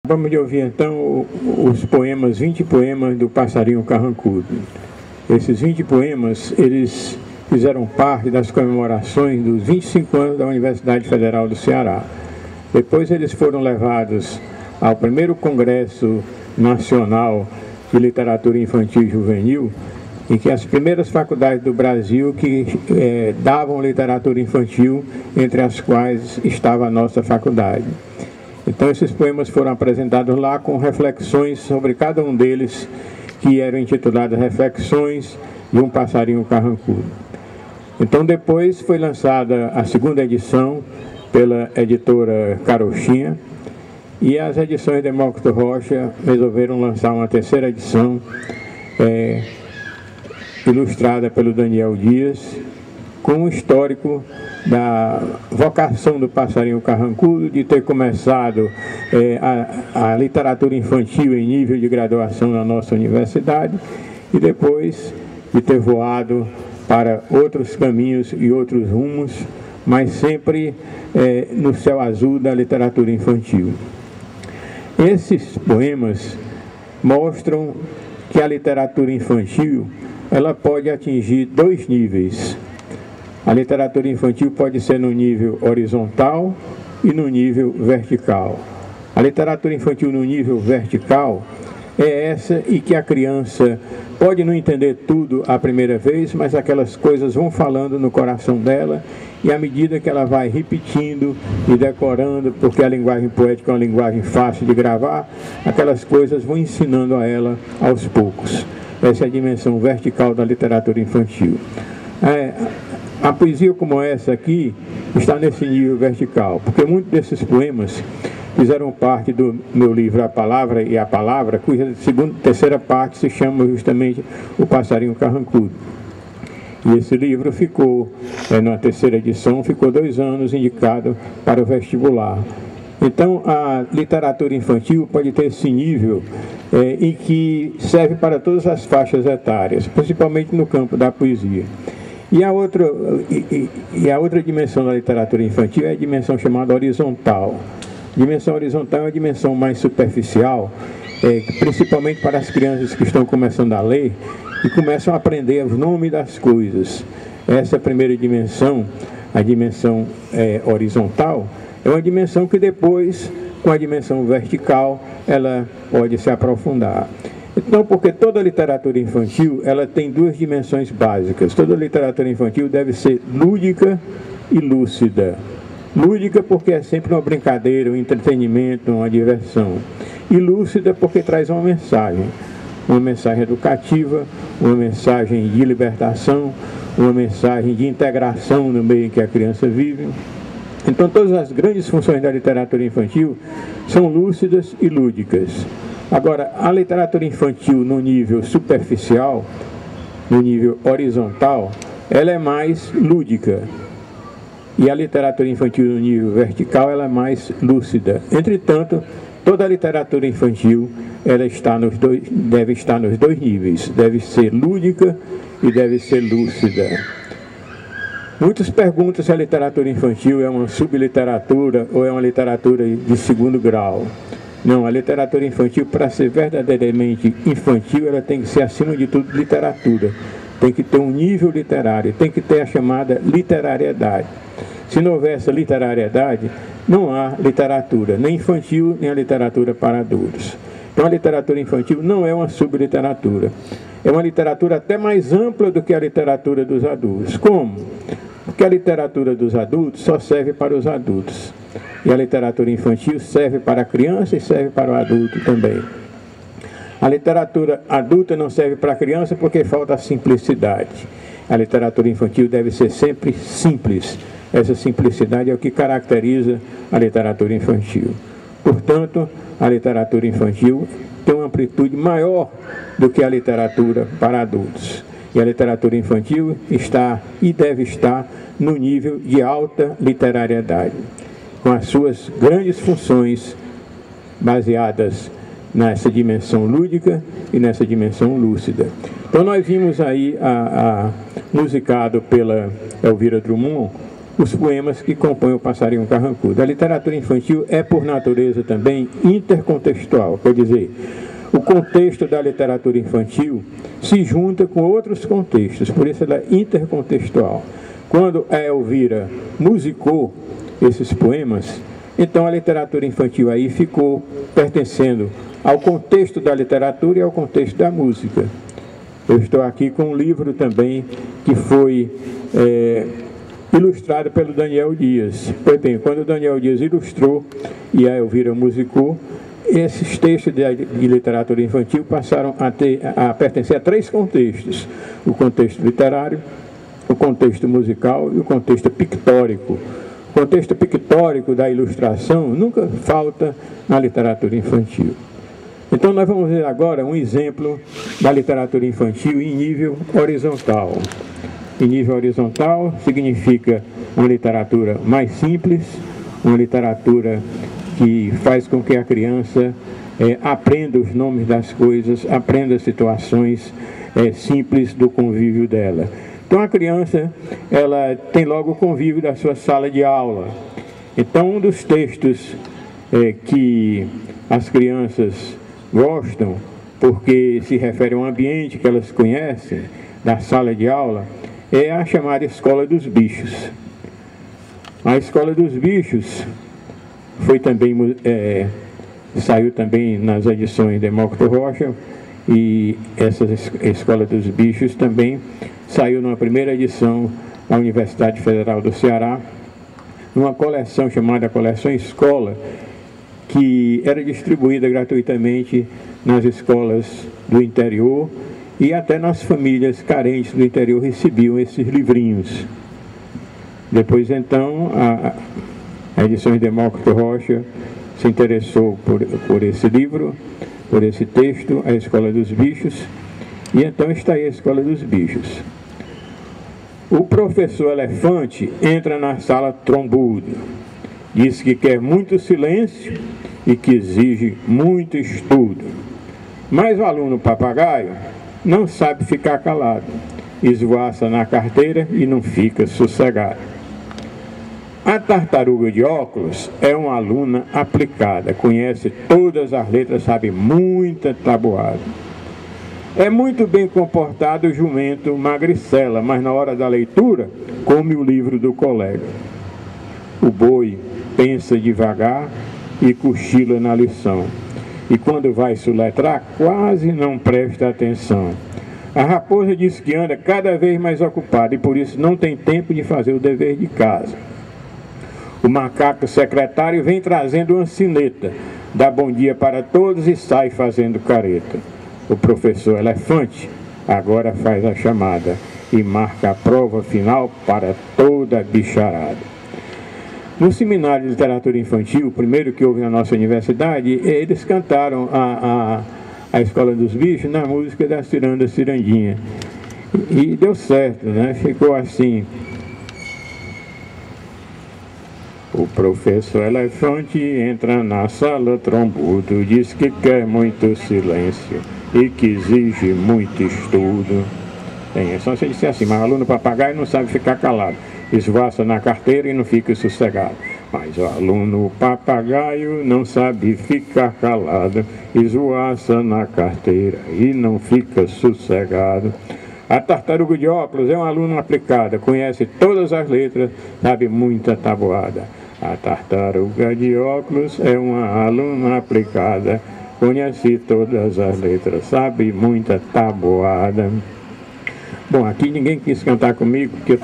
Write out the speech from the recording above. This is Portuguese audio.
Vamos de ouvir então os poemas, 20 poemas do Passarinho Carrancudo. Esses 20 poemas, eles fizeram parte das comemorações dos 25 anos da Universidade Federal do Ceará. Depois eles foram levados ao primeiro Congresso Nacional de Literatura Infantil e Juvenil, em que as primeiras faculdades do Brasil que davam literatura infantil, entre as quais estava a nossa faculdade. Então esses poemas foram apresentados lá com reflexões sobre cada um deles, que eram intituladas Reflexões de um Passarinho Carrancudo. Então depois foi lançada a segunda edição pela editora Carochinha, e as edições Demócrito Rocha resolveram lançar uma terceira edição, ilustrada pelo Daniel Dias, com um histórico da vocação do Passarinho Carrancudo, de ter começado a literatura infantil em nível de graduação na nossa universidade, e depois de ter voado para outros caminhos e outros rumos, mas sempre no céu azul da literatura infantil. Esses poemas mostram que a literatura infantil ela pode atingir dois níveis. A literatura infantil pode ser no nível horizontal e no nível vertical. A literatura infantil no nível vertical é essa em que a criança pode não entender tudo à primeira vez, mas aquelas coisas vão falando no coração dela, e à medida que ela vai repetindo e decorando, porque a linguagem poética é uma linguagem fácil de gravar, aquelas coisas vão ensinando a ela aos poucos. Essa é a dimensão vertical da literatura infantil. A poesia como essa aqui está nesse nível vertical, porque muitos desses poemas fizeram parte do meu livro A Palavra e a Palavra, cuja terceira parte se chama justamente O Passarinho Carrancudo. E esse livro ficou, na terceira edição, ficou 2 anos indicado para o vestibular. Então, a literatura infantil pode ter esse nível em que serve para todas as faixas etárias, principalmente no campo da poesia. E a outra dimensão da literatura infantil é a dimensão chamada horizontal. A dimensão horizontal é a dimensão mais superficial, principalmente para as crianças que estão começando a ler e começam a aprender os nomes das coisas. Essa primeira dimensão, a dimensão horizontal, é uma dimensão que depois, com a dimensão vertical, ela pode se aprofundar. Então, porque toda literatura infantil, ela tem 2 dimensões básicas. Toda literatura infantil deve ser lúdica e lúcida. Lúdica porque é sempre uma brincadeira, um entretenimento, uma diversão. E lúcida porque traz uma mensagem educativa, uma mensagem de libertação, uma mensagem de integração no meio em que a criança vive. Então, todas as grandes funções da literatura infantil são lúcidas e lúdicas. Agora, a literatura infantil no nível superficial, no nível horizontal, ela é mais lúdica. E a literatura infantil no nível vertical, ela é mais lúcida. Entretanto, toda a literatura infantil, ela deve estar nos 2 níveis. Deve ser lúdica e deve ser lúcida. Muitos perguntam se a literatura infantil é uma subliteratura ou é uma literatura de segundo grau. Não, a literatura infantil, para ser verdadeiramente infantil, ela tem que ser, acima de tudo, literatura. Tem que ter um nível literário, tem que ter a chamada literariedade. Se não houver essa literariedade, não há literatura, nem infantil, nem a literatura para adultos. Então a literatura infantil não é uma subliteratura. É uma literatura até mais ampla do que a literatura dos adultos. Como? Porque a literatura dos adultos só serve para os adultos. E a literatura infantil serve para a criança e serve para o adulto também. A literatura adulta não serve para a criança porque falta a simplicidade. A literatura infantil deve ser sempre simples. Essa simplicidade é o que caracteriza a literatura infantil. Portanto, a literatura infantil tem uma amplitude maior do que a literatura para adultos. E a literatura infantil está e deve estar no nível de alta literariedade, com as suas grandes funções baseadas nessa dimensão lúdica e nessa dimensão lúcida. Então nós vimos aí musicado pela Elvira Drummond os poemas que compõem o Passarinho Carrancudo. A literatura infantil é, por natureza, também intercontextual, quer dizer, o contexto da literatura infantil se junta com outros contextos, por isso ela é intercontextual. Quando a Elvira musicou esses poemas, então a literatura infantil aí ficou pertencendo ao contexto da literatura e ao contexto da música. Eu estou aqui com um livro também que foi ilustrado pelo Daniel Dias. Pois bem, quando o Daniel Dias ilustrou e a Elvira musicou, esses textos de literatura infantil passaram a pertencer a três contextos: o contexto literário, o contexto musical e o contexto pictórico. O contexto pictórico da ilustração nunca falta na literatura infantil. Então nós vamos ver agora um exemplo da literatura infantil em nível horizontal. Em nível horizontal significa uma literatura mais simples, uma literatura que faz com que a criança aprenda os nomes das coisas, aprenda situações simples do convívio dela. Então a criança, ela tem logo o convívio da sua sala de aula. Então um dos textos que as crianças gostam, porque se refere a um ambiente que elas conhecem, da sala de aula, é a chamada Escola dos Bichos. A Escola dos Bichos foi também, saiu também nas edições Demócrito Rocha, e essa Escola dos Bichos também saiu numa primeira edição da Universidade Federal do Ceará, numa coleção chamada Coleção Escola, que era distribuída gratuitamente nas escolas do interior e até nas famílias carentes do interior recebiam esses livrinhos. Depois, então, a Edições Demócrito Rocha se interessou por esse livro, por esse texto, a Escola dos Bichos, e então está aí a Escola dos Bichos. O professor Elefante entra na sala trombudo, diz que quer muito silêncio e que exige muito estudo. Mas o aluno papagaio não sabe ficar calado, esvoaça na carteira e não fica sossegado. A tartaruga de óculos é uma aluna aplicada, conhece todas as letras, sabe muita tabuada. É muito bem comportado o jumento magricela, mas na hora da leitura come o livro do colega. O boi pensa devagar e cochila na lição, e quando vai soletrar quase não presta atenção. A raposa diz que anda cada vez mais ocupada e por isso não tem tempo de fazer o dever de casa. O macaco secretário vem trazendo uma sineta, dá bom dia para todos e sai fazendo careta. O professor Elefante agora faz a chamada e marca a prova final para toda a bicharada. No seminário de literatura infantil, o primeiro que houve na nossa universidade, eles cantaram a Escola dos Bichos na música da Ciranda Cirandinha. E deu certo, né? Ficou assim: o professor Elefante entra na sala trombudo, diz que quer muito silêncio e que exige muito estudo. É só você dizer assim: mas o aluno papagaio não sabe ficar calado, esvoaça na carteira e não fica sossegado. Mas o aluno papagaio não sabe ficar calado, esvoaça na carteira e não fica sossegado. A tartaruga de óculos é um aluno aplicada, conhece todas as letras, sabe muita tabuada. A tartaruga de óculos é uma aluna aplicada, conhece todas as letras, sabe muita tabuada. Bom, aqui ninguém quis cantar comigo, porque eu